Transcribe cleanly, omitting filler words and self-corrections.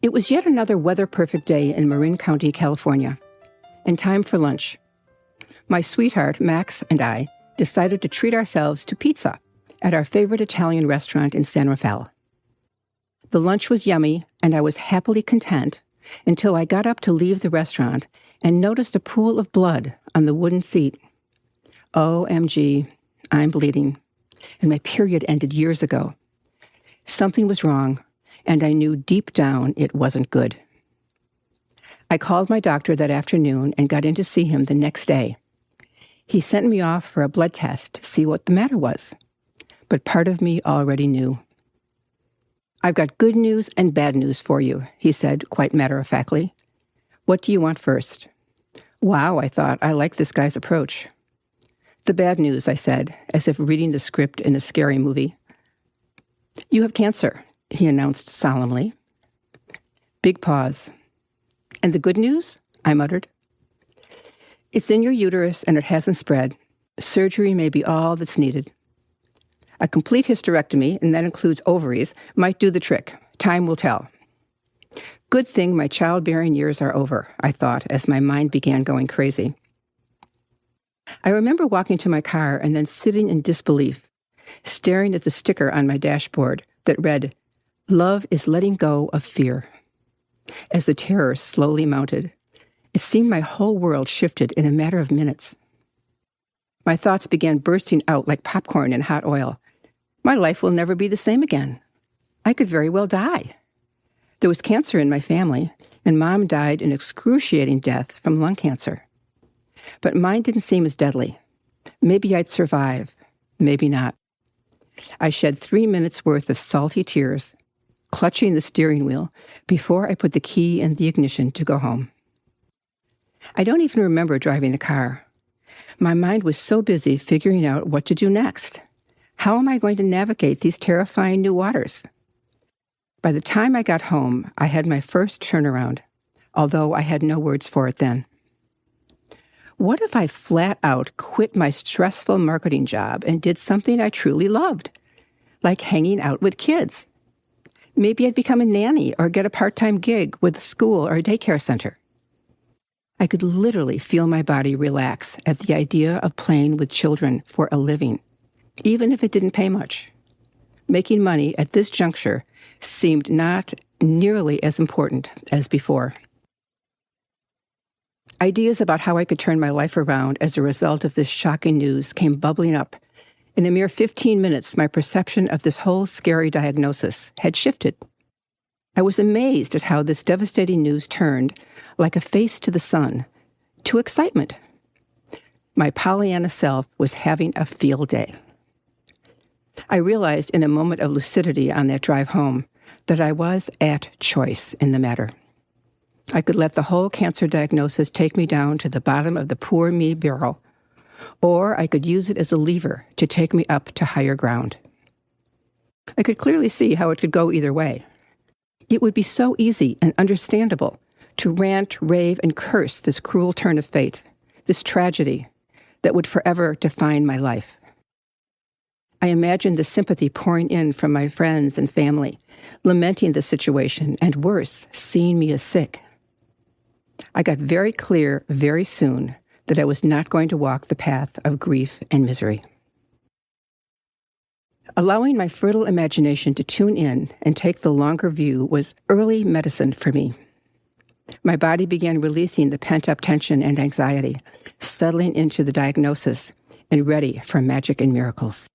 It was yet another weather-perfect day in Marin County, California, and time for lunch. My sweetheart, Max, and I decided to treat ourselves to pizza at our favorite Italian restaurant in San Rafael. The lunch was yummy, and I was happily content until I got up to leave the restaurant and noticed a pool of blood on the wooden seat. OMG, I'm bleeding, and my period ended years ago. Something was wrong, and I knew deep down it wasn't good. I called my doctor that afternoon and got in to see him the next day. He sent me off for a blood test to see what the matter was, but part of me already knew. "I've got good news and bad news for you," he said quite matter-of-factly. "What do you want first?" Wow, I thought, I like this guy's approach. "The bad news," I said, as if reading the script in a scary movie. "You have cancer," he announced solemnly. Big pause. "And the good news?" I muttered. "It's in your uterus and it hasn't spread. Surgery may be all that's needed. A complete hysterectomy, and that includes ovaries, might do the trick. Time will tell." Good thing my childbearing years are over, I thought, as my mind began going crazy. I remember walking to my car and then sitting in disbelief, staring at the sticker on my dashboard that read, "Love is letting go of fear." As the terror slowly mounted, it seemed my whole world shifted in a matter of minutes. My thoughts began bursting out like popcorn in hot oil. My life will never be the same again. I could very well die. There was cancer in my family, and Mom died an excruciating death from lung cancer. But mine didn't seem as deadly. Maybe I'd survive, maybe not. I shed 3 minutes' worth of salty tears, clutching the steering wheel, before I put the key in the ignition to go home. I don't even remember driving the car. My mind was so busy figuring out what to do next. How am I going to navigate these terrifying new waters? By the time I got home, I had my first turnaround, although I had no words for it then. What if I flat out quit my stressful marketing job and did something I truly loved, like hanging out with kids? Maybe I'd become a nanny or get a part-time gig with a school or a daycare center. I could literally feel my body relax at the idea of playing with children for a living, even if it didn't pay much. Making money at this juncture seemed not nearly as important as before. Ideas about how I could turn my life around as a result of this shocking news came bubbling up. In a mere 15 minutes, my perception of this whole scary diagnosis had shifted. I was amazed at how this devastating news turned, like a face to the sun, to excitement. My Pollyanna self was having a field day. I realized in a moment of lucidity on that drive home that I was at choice in the matter. I could let the whole cancer diagnosis take me down to the bottom of the poor me barrel, or I could use it as a lever to take me up to higher ground. I could clearly see how it could go either way. It would be so easy and understandable to rant, rave, and curse this cruel turn of fate, this tragedy that would forever define my life. I imagined the sympathy pouring in from my friends and family, lamenting the situation, and worse, seeing me as sick. I got very clear very soon that I was not going to walk the path of grief and misery. Allowing my fertile imagination to tune in and take the longer view was early medicine for me. My body began releasing the pent-up tension and anxiety, settling into the diagnosis, and ready for magic and miracles.